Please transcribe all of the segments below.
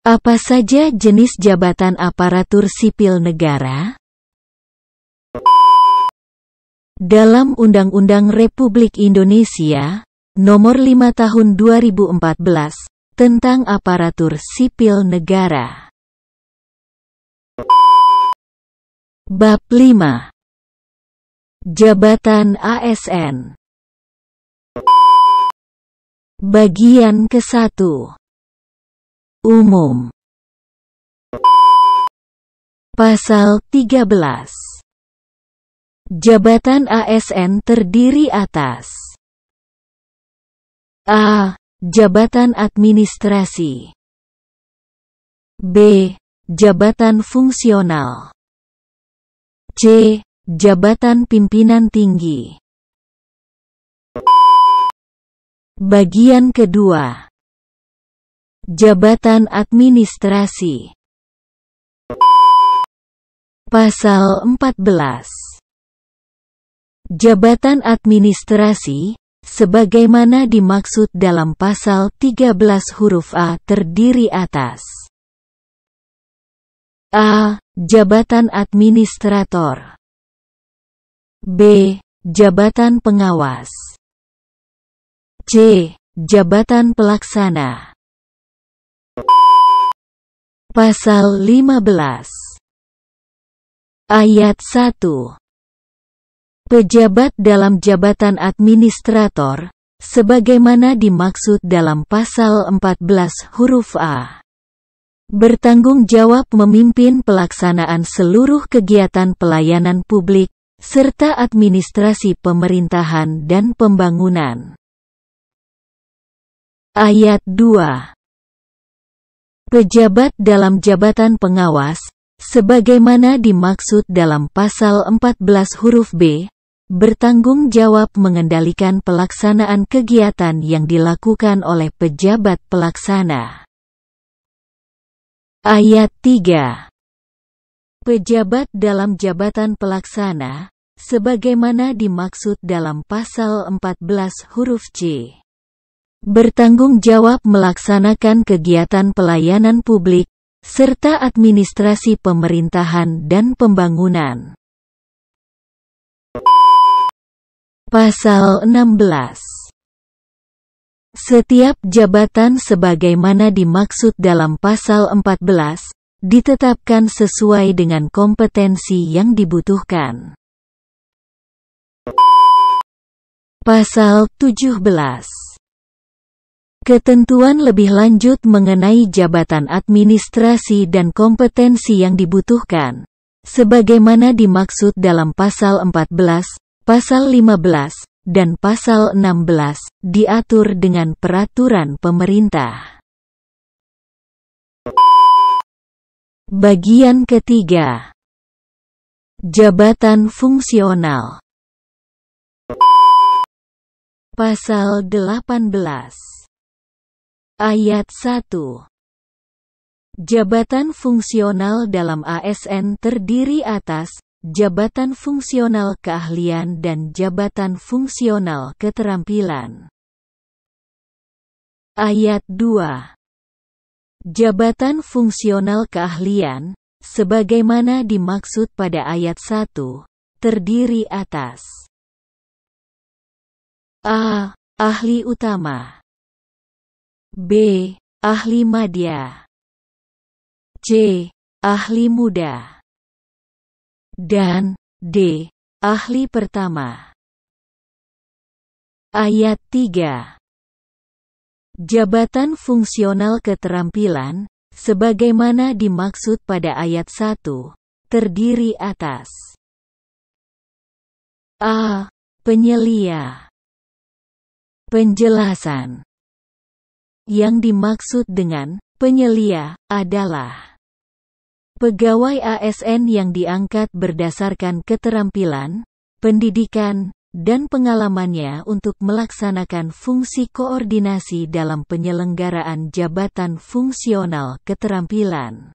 Apa saja jenis jabatan aparatur sipil negara? Dalam Undang-Undang Republik Indonesia, Nomor 5 Tahun 2014, tentang aparatur sipil negara. Bab 5. Jabatan ASN. Bagian ke-1. Umum. Pasal 13. Jabatan ASN terdiri atas A. Jabatan administrasi. B. Jabatan fungsional. C. Jabatan pimpinan tinggi. Bagian kedua. Jabatan administrasi. Pasal 14. Jabatan administrasi, sebagaimana dimaksud dalam pasal 13 huruf A terdiri atas A. Jabatan administrator. B. Jabatan pengawas. C. Jabatan pelaksana. Pasal 15. Ayat 1. Pejabat dalam jabatan administrator, sebagaimana dimaksud dalam pasal 14 huruf A, bertanggung jawab memimpin pelaksanaan seluruh kegiatan pelayanan publik, serta administrasi pemerintahan dan pembangunan. Ayat 2. Pejabat dalam jabatan pengawas, sebagaimana dimaksud dalam pasal 14 huruf B, bertanggung jawab mengendalikan pelaksanaan kegiatan yang dilakukan oleh pejabat pelaksana. Ayat 3. Pejabat dalam jabatan pelaksana, sebagaimana dimaksud dalam pasal 14 huruf C, bertanggung jawab melaksanakan kegiatan pelayanan publik, serta administrasi pemerintahan dan pembangunan. Pasal 16. Setiap jabatan sebagaimana dimaksud dalam pasal 14, ditetapkan sesuai dengan kompetensi yang dibutuhkan. Pasal 17. Ketentuan lebih lanjut mengenai jabatan administrasi dan kompetensi yang dibutuhkan, sebagaimana dimaksud dalam pasal 14, pasal 15, dan pasal 16, diatur dengan peraturan pemerintah. Bagian ketiga. Jabatan fungsional. Pasal 18. Ayat 1. Jabatan fungsional dalam ASN terdiri atas jabatan fungsional keahlian dan jabatan fungsional keterampilan. Ayat 2. Jabatan fungsional keahlian, sebagaimana dimaksud pada ayat 1, terdiri atas A. Ahli utama. B. Ahli madya. C. Ahli muda. Dan D. Ahli pertama. Ayat 3. Jabatan fungsional keterampilan, sebagaimana dimaksud pada ayat 1, terdiri atas A. Penyelia. Penjelasan. Yang dimaksud dengan penyelia adalah pegawai ASN yang diangkat berdasarkan keterampilan, pendidikan, dan pengalamannya untuk melaksanakan fungsi koordinasi dalam penyelenggaraan jabatan fungsional keterampilan.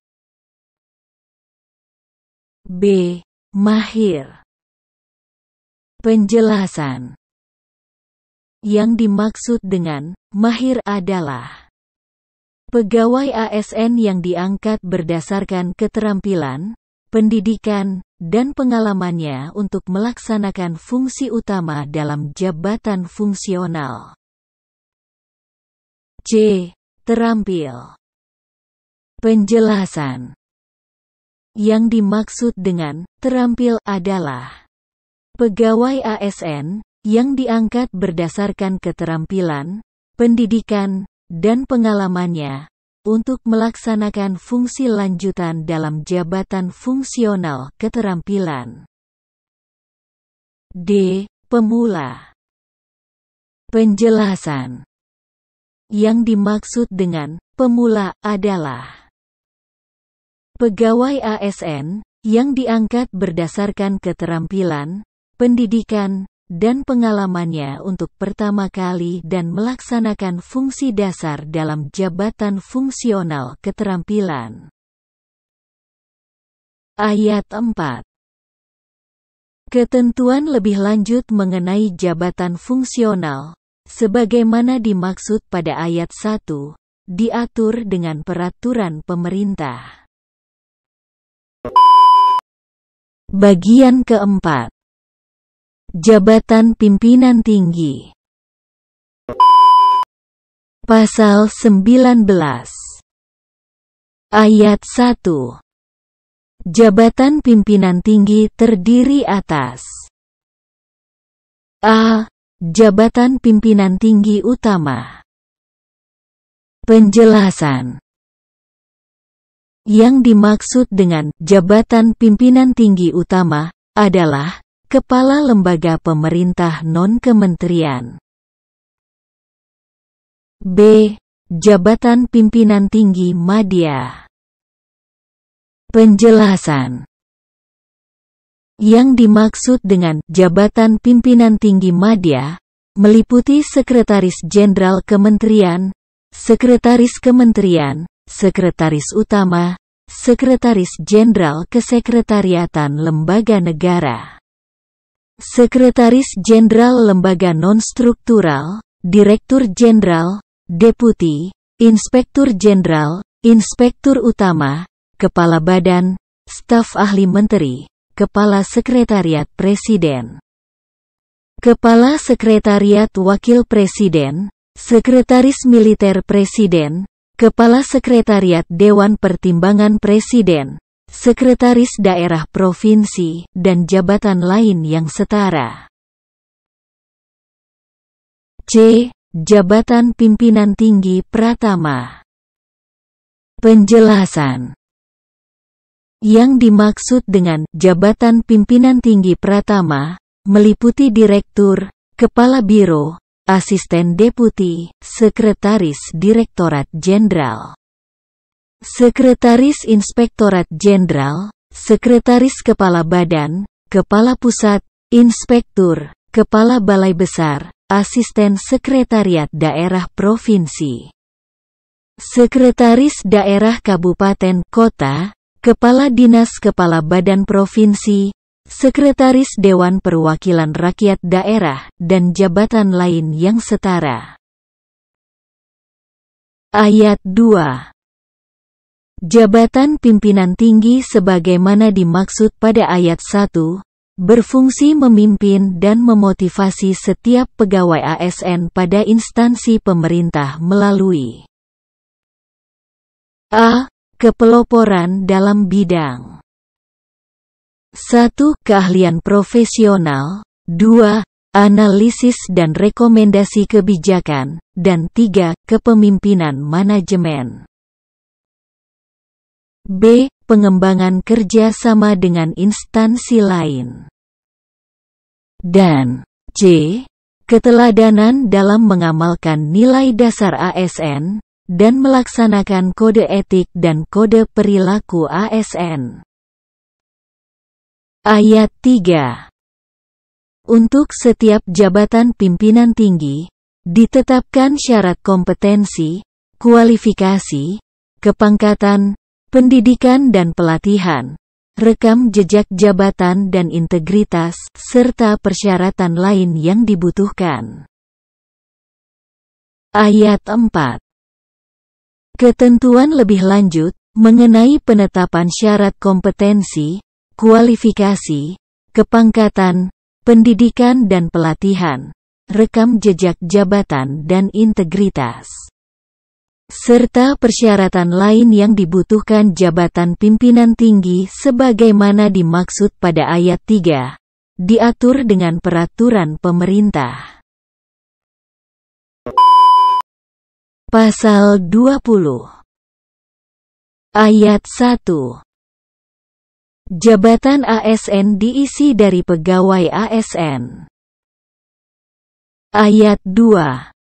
B. Mahir. Penjelasan. Yang dimaksud dengan mahir adalah Pegawai ASN yang diangkat berdasarkan keterampilan, pendidikan, dan pengalamannya untuk melaksanakan fungsi utama dalam jabatan fungsional. C. Terampil. Penjelasan. Yang dimaksud dengan terampil adalah pegawai ASN yang diangkat berdasarkan keterampilan, pendidikan, dan pengalamannya untuk melaksanakan fungsi lanjutan dalam jabatan fungsional keterampilan. D. Pemula. Penjelasan. Yang dimaksud dengan pemula adalah pegawai ASN yang diangkat berdasarkan keterampilan, pendidikan, dan pengalamannya untuk pertama kali dan melaksanakan fungsi dasar dalam jabatan fungsional keterampilan. Ayat 4. Ketentuan lebih lanjut mengenai jabatan fungsional, sebagaimana dimaksud pada ayat 1, diatur dengan peraturan pemerintah. Bagian keempat. Jabatan pimpinan tinggi. Pasal 19. Ayat 1. Jabatan pimpinan tinggi terdiri atas A. Jabatan pimpinan tinggi utama. Penjelasan. Yang dimaksud dengan jabatan pimpinan tinggi utama adalah kepala lembaga pemerintah non-kementerian. B. Jabatan pimpinan tinggi madya. Penjelasan. Yang dimaksud dengan jabatan pimpinan tinggi madya meliputi Sekretaris Jenderal Kementerian, Sekretaris Kementerian, Sekretaris Utama, Sekretaris Jenderal Kesekretariatan Lembaga Negara, Sekretaris Jenderal Lembaga Non-Struktural, Direktur Jenderal, Deputi, Inspektur Jenderal, Inspektur Utama, Kepala Badan, Staf Ahli Menteri, Kepala Sekretariat Presiden, Kepala Sekretariat Wakil Presiden, Sekretaris Militer Presiden, Kepala Sekretariat Dewan Pertimbangan Presiden, Sekretaris Daerah Provinsi, dan jabatan lain yang setara. C. Jabatan Pimpinan Tinggi Pratama. Penjelasan. Yang dimaksud dengan jabatan pimpinan tinggi pratama meliputi direktur, kepala biro, asisten deputi, sekretaris direktorat jenderal, sekretaris inspektorat jenderal, sekretaris kepala badan, kepala pusat, inspektur, kepala balai besar, asisten sekretariat daerah provinsi, sekretaris daerah kabupaten kota, Kepala Dinas Kepala Badan Provinsi, Sekretaris Dewan Perwakilan Rakyat Daerah, dan jabatan lain yang setara. Ayat 2. Jabatan pimpinan tinggi sebagaimana dimaksud pada ayat 1, berfungsi memimpin dan memotivasi setiap pegawai ASN pada instansi pemerintah melalui A. Kepeloporan dalam bidang 1. Keahlian profesional 2. Analisis dan rekomendasi kebijakan, dan 3. Kepemimpinan manajemen. B. Pengembangan kerja sama dengan instansi lain. Dan C. Keteladanan dalam mengamalkan nilai dasar ASN, dan melaksanakan kode etik dan kode perilaku ASN. Ayat 3. Untuk setiap jabatan pimpinan tinggi, ditetapkan syarat kompetensi, kualifikasi, kepangkatan, pendidikan dan pelatihan, rekam jejak jabatan dan integritas, serta persyaratan lain yang dibutuhkan. Ayat 4. Ketentuan lebih lanjut mengenai penetapan syarat kompetensi, kualifikasi, kepangkatan, pendidikan dan pelatihan, rekam jejak jabatan dan integritas, serta persyaratan lain yang dibutuhkan jabatan pimpinan tinggi sebagaimana dimaksud pada ayat 3, diatur dengan peraturan pemerintah. Pasal 20 Ayat 1. Jabatan ASN diisi dari pegawai ASN. Ayat 2.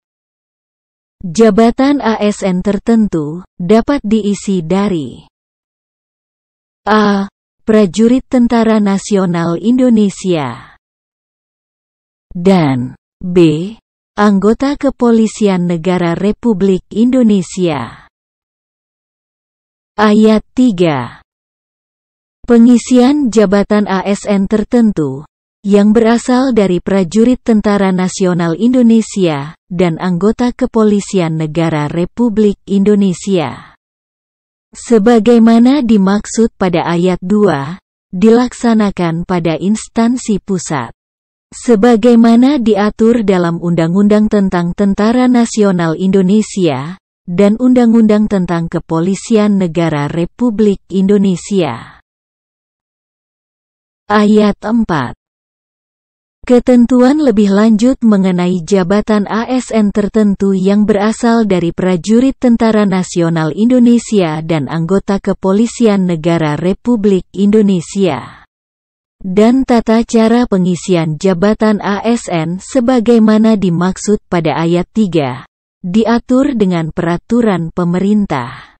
Jabatan ASN tertentu dapat diisi dari A. Prajurit Tentara Nasional Indonesia dan B. Anggota Kepolisian Negara Republik Indonesia. Ayat 3. Pengisian jabatan ASN tertentu yang berasal dari prajurit Tentara Nasional Indonesia dan anggota Kepolisian Negara Republik Indonesia, sebagaimana dimaksud pada ayat 2, dilaksanakan pada instansi pusat, sebagaimana diatur dalam Undang-Undang tentang Tentara Nasional Indonesia dan Undang-Undang tentang Kepolisian Negara Republik Indonesia. Ayat 4. Ketentuan lebih lanjut mengenai jabatan ASN tertentu yang berasal dari prajurit Tentara Nasional Indonesia dan anggota Kepolisian Negara Republik Indonesia, dan tata cara pengisian jabatan ASN sebagaimana dimaksud pada ayat 3, diatur dengan peraturan pemerintah.